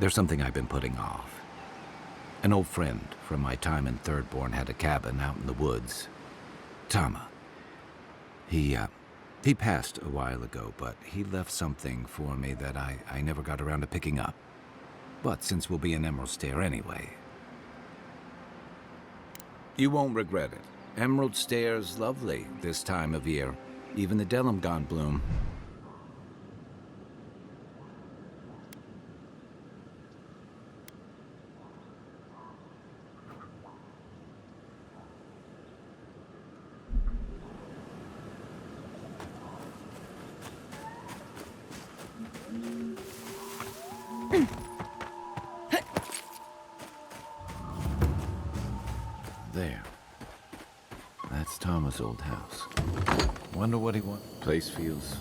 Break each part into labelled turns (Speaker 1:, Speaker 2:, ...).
Speaker 1: There's something I've been putting off. An old friend from my time in Thirdborn had a cabin out in the woods. Tama. He passed a while ago, but he left something for me that I never got around to picking up. But since we'll be in Emerald Stair anyway... You won't regret it. Emerald Stair's lovely this time of year. Even the Delumgon bloom. There. That's Tama's old house. Wonder what he wants. Place feels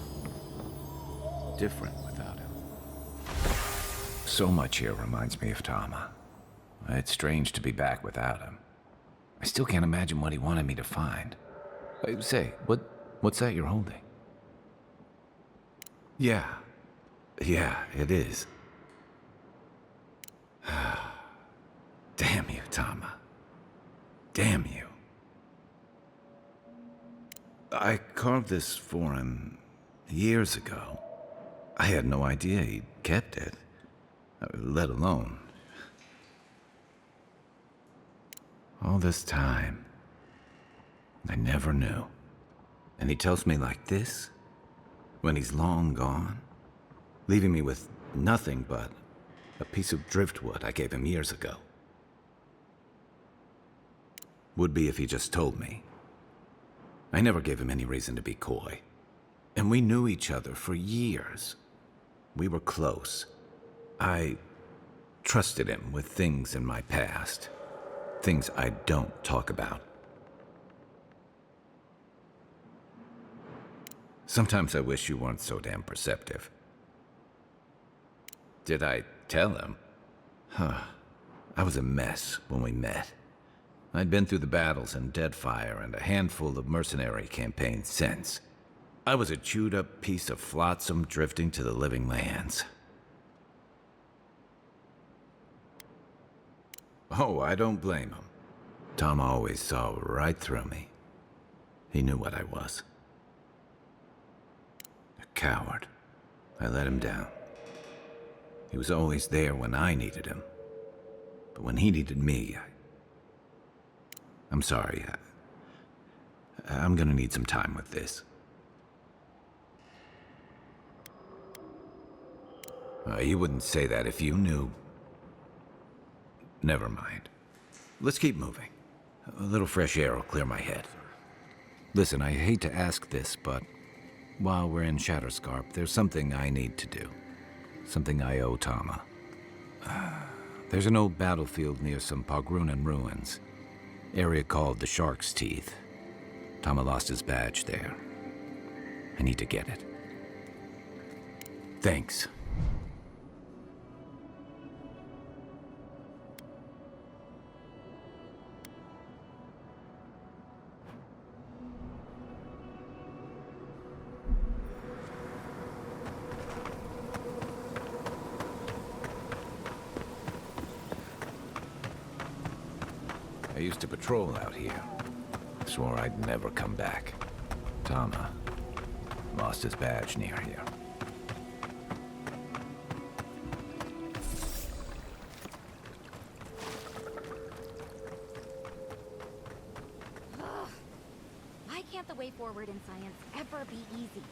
Speaker 1: different without him. So much here reminds me of Tama. It's strange to be back without him. I still can't imagine what he wanted me to find. Say, what's that you're holding? Yeah, it is. Damn you, Tama. Damn you. I carved this for him years ago. I had no idea he'd kept it, let alone. All this time, I never knew. And he tells me like this, when he's long gone, leaving me with nothing but a piece of driftwood I gave him years ago. Would be if he just told me. I never gave him any reason to be coy. And we knew each other for years. We were close. I trusted him with things in my past. Things I don't talk about. Sometimes I wish you weren't so damn perceptive. Did I tell him? I was a mess when we met. I'd been through the battles in Deadfire and a handful of mercenary campaigns since. I was a chewed-up piece of flotsam drifting to the living lands. Oh, I don't blame him. Tom always saw right through me. He knew what I was. A coward. I let him down. He was always there when I needed him. But when he needed me, I'm sorry. I'm gonna need some time with this. You wouldn't say that if you knew. Never mind. Let's keep moving. A little fresh air will clear my head. Listen, I hate to ask this, but while we're in Shatterscarp, there's something I need to do. Something I owe Tama. There's an old battlefield near some Pogrunan ruins. Area called the Shark's Teeth. Tama lost his badge there. I need to get it. Thanks. I used to patrol out here. Swore I'd never come back. Tama lost his badge near here.
Speaker 2: Why can't the way forward in science ever be easy?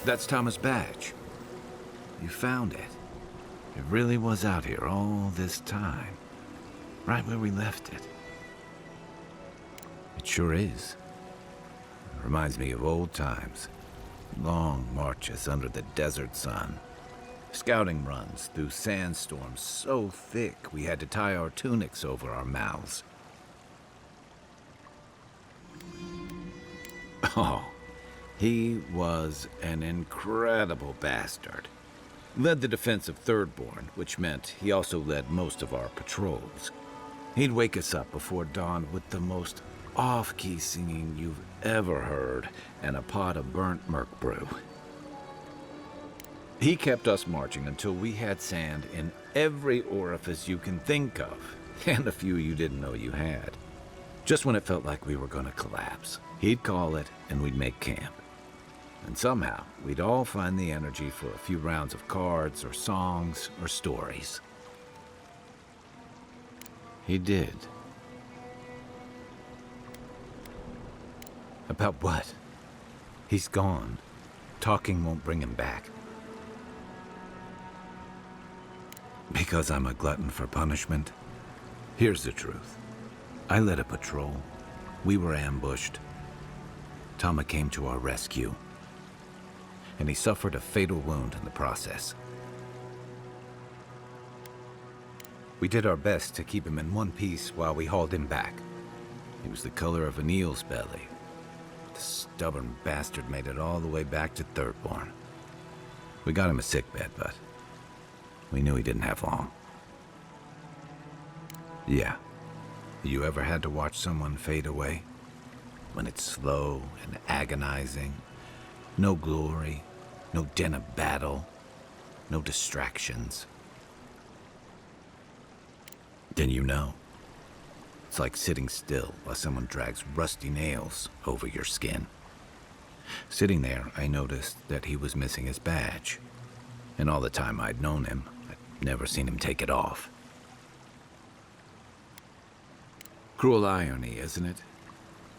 Speaker 1: That's Tama's badge. You found it. It really was out here all this time. Right where we left it. It sure is. It reminds me of old times. Long marches under the desert sun. Scouting runs through sandstorms so thick we had to tie our tunics over our mouths. Oh. He was an incredible bastard. Led the defense of Thirdborn, which meant he also led most of our patrols. He'd wake us up before dawn with the most off-key singing you've ever heard and a pot of burnt merc brew. He kept us marching until we had sand in every orifice you can think of, and a few you didn't know you had. Just when it felt like we were going to collapse, he'd call it and we'd make camp. And somehow, we'd all find the energy for a few rounds of cards or songs or stories. He did. About what? He's gone. Talking won't bring him back. Because I'm a glutton for punishment? Here's the truth. I led a patrol. We were ambushed. Tama came to our rescue. And he suffered a fatal wound in the process. We did our best to keep him in one piece while we hauled him back. He was the color of an eel's belly. The stubborn bastard made it all the way back to Thirdborn. We got him a sickbed, but we knew he didn't have long. Yeah. You ever had to watch someone fade away? When it's slow and agonizing, no glory, no din of battle, no distractions. Then you know. It's like sitting still while someone drags rusty nails over your skin. Sitting there, I noticed that he was missing his badge. And all the time I'd known him, I'd never seen him take it off. Cruel irony, isn't it?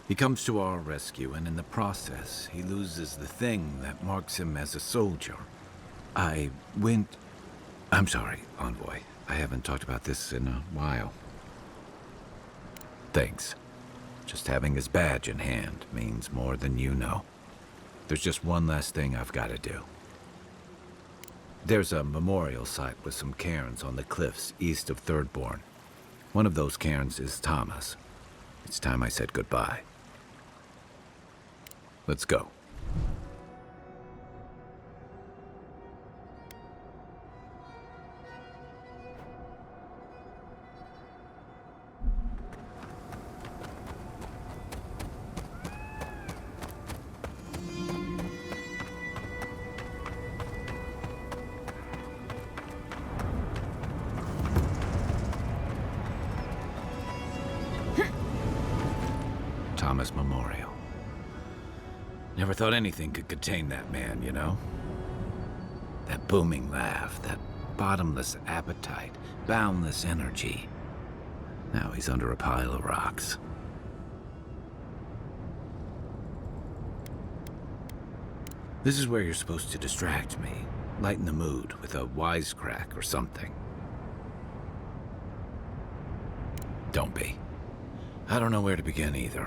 Speaker 1: He comes to our rescue, and in the process, he loses the thing that marks him as a soldier. I'm sorry, Envoy. I haven't talked about this in a while. Thanks. Just having his badge in hand means more than you know. There's just one last thing I've got to do. There's a memorial site with some cairns on the cliffs east of Thirdborn. One of those cairns is Tama's. It's time I said goodbye. Let's go. Tama's memorial. Never thought anything could contain that man, you know? That booming laugh, that bottomless appetite, boundless energy. Now he's under a pile of rocks. This is where you're supposed to distract me, lighten the mood with a wisecrack or something. Don't be. I don't know where to begin either.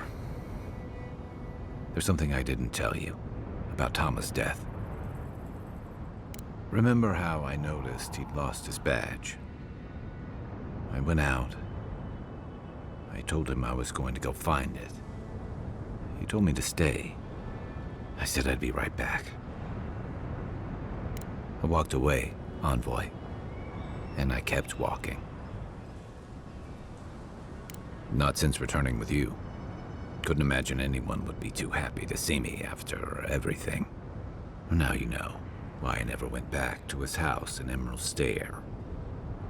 Speaker 1: There's something I didn't tell you about Tama's death. Remember how I noticed he'd lost his badge? I went out. I told him I was going to go find it. He told me to stay. I said I'd be right back. I walked away, Envoy, and I kept walking. Not since returning with you. Couldn't imagine anyone would be too happy to see me after everything. Now you know why I never went back to his house in Emerald Stair.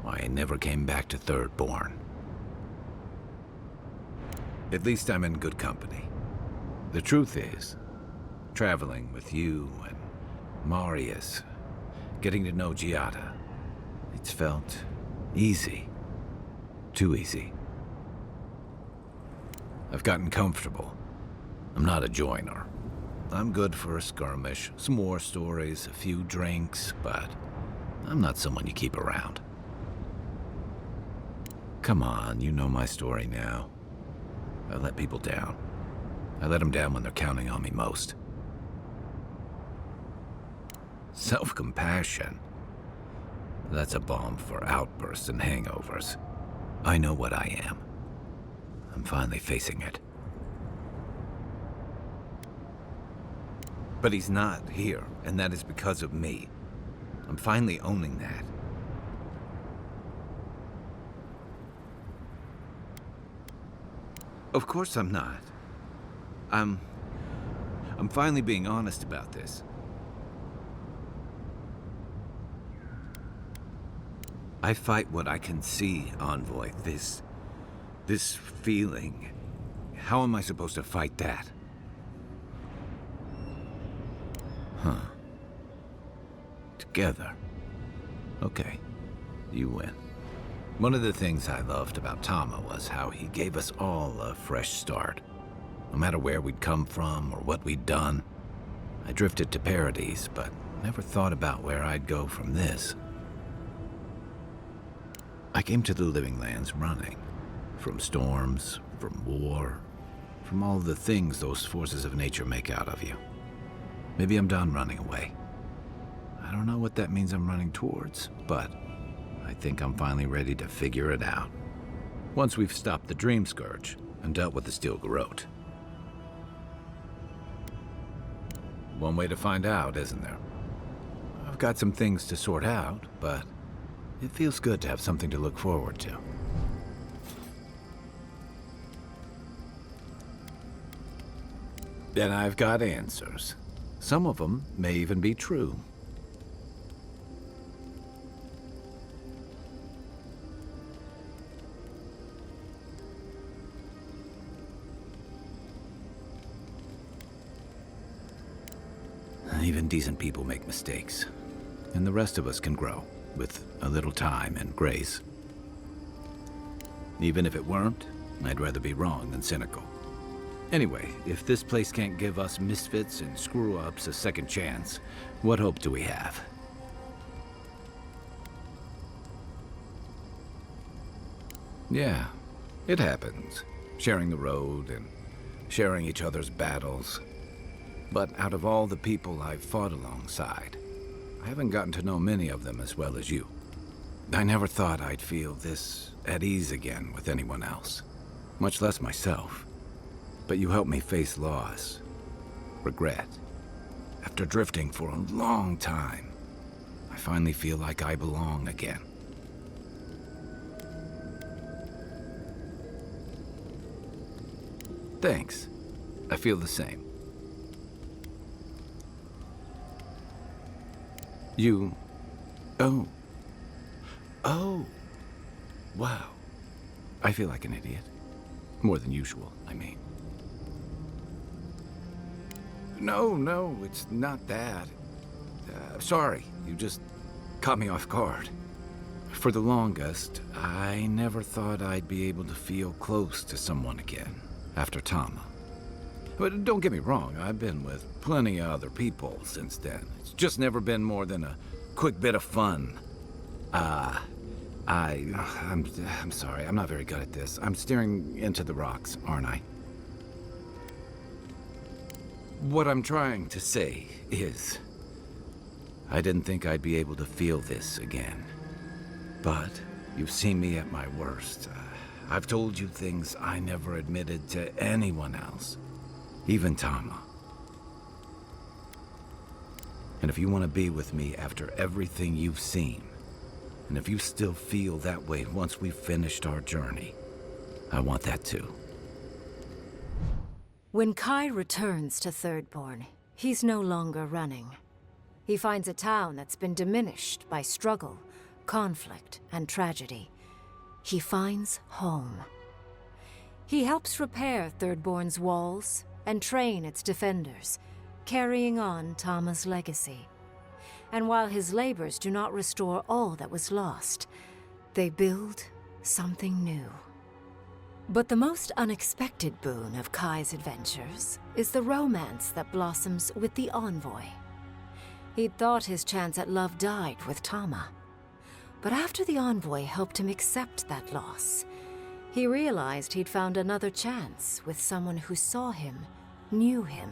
Speaker 1: Why I never came back to Thirdborn. At least I'm in good company. The truth is, traveling with you and Marius, getting to know Giada, it's felt easy. Too easy. I've gotten comfortable. I'm not a joiner. I'm good for a skirmish, some war stories, a few drinks, but I'm not someone you keep around. Come on, you know my story now. I let people down. I let them down when they're counting on me most. Self-compassion. That's a balm for outbursts and hangovers. I know what I am. I'm finally facing it. But he's not here, and that is because of me. I'm finally owning that. Of course I'm not. I'm finally being honest about this. I fight what I can see, Envoy. This feeling. How am I supposed to fight that? Huh. Together. Okay. You win. One of the things I loved about Tama was how he gave us all a fresh start. No matter where we'd come from or what we'd done. I drifted to Paradise, but never thought about where I'd go from this. I came to the Living Lands running. From storms, from war, from all the things those forces of nature make out of you. Maybe I'm done running away. I don't know what that means I'm running towards, but I think I'm finally ready to figure it out. Once we've stopped the Dream Scourge and dealt with the Steel Garrote. One way to find out, isn't there? I've got some things to sort out, but it feels good to have something to look forward to. And I've got answers. Some of them may even be true. Even decent people make mistakes. And the rest of us can grow, with a little time and grace. Even if it weren't, I'd rather be wrong than cynical. Anyway, if this place can't give us misfits and screw-ups a second chance, what hope do we have? Yeah, it happens. Sharing the road and sharing each other's battles. But out of all the people I've fought alongside, I haven't gotten to know many of them as well as you. I never thought I'd feel this at ease again with anyone else, much less myself. But you helped me face loss, regret. After drifting for a long time, I finally feel like I belong again. Thanks. I feel the same. You... Oh. Oh. Wow. I feel like an idiot. More than usual, I mean. No, it's not that. Sorry, you just caught me off guard. For the longest, I never thought I'd be able to feel close to someone again after Tama. But don't get me wrong, I've been with plenty of other people since then. It's just never been more than a quick bit of fun. I'm sorry, I'm not very good at this. I'm staring into the rocks, aren't I? What I'm trying to say is, I didn't think I'd be able to feel this again. But you've seen me at my worst. I've told you things I never admitted to anyone else. Even Tama. And if you want to be with me after everything you've seen, and if you still feel that way once we've finished our journey, I want that too.
Speaker 3: When Kai returns to Thirdborn, he's no longer running. He finds a town that's been diminished by struggle, conflict, and tragedy. He finds home. He helps repair Thirdborn's walls and train its defenders, carrying on Tama's legacy. And while his labors do not restore all that was lost, they build something new. But the most unexpected boon of Kai's adventures is the romance that blossoms with the Envoy. He'd thought his chance at love died with Tama. But after the Envoy helped him accept that loss, he realized he'd found another chance with someone who saw him, knew him,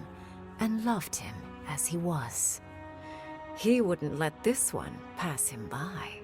Speaker 3: and loved him as he was. He wouldn't let this one pass him by.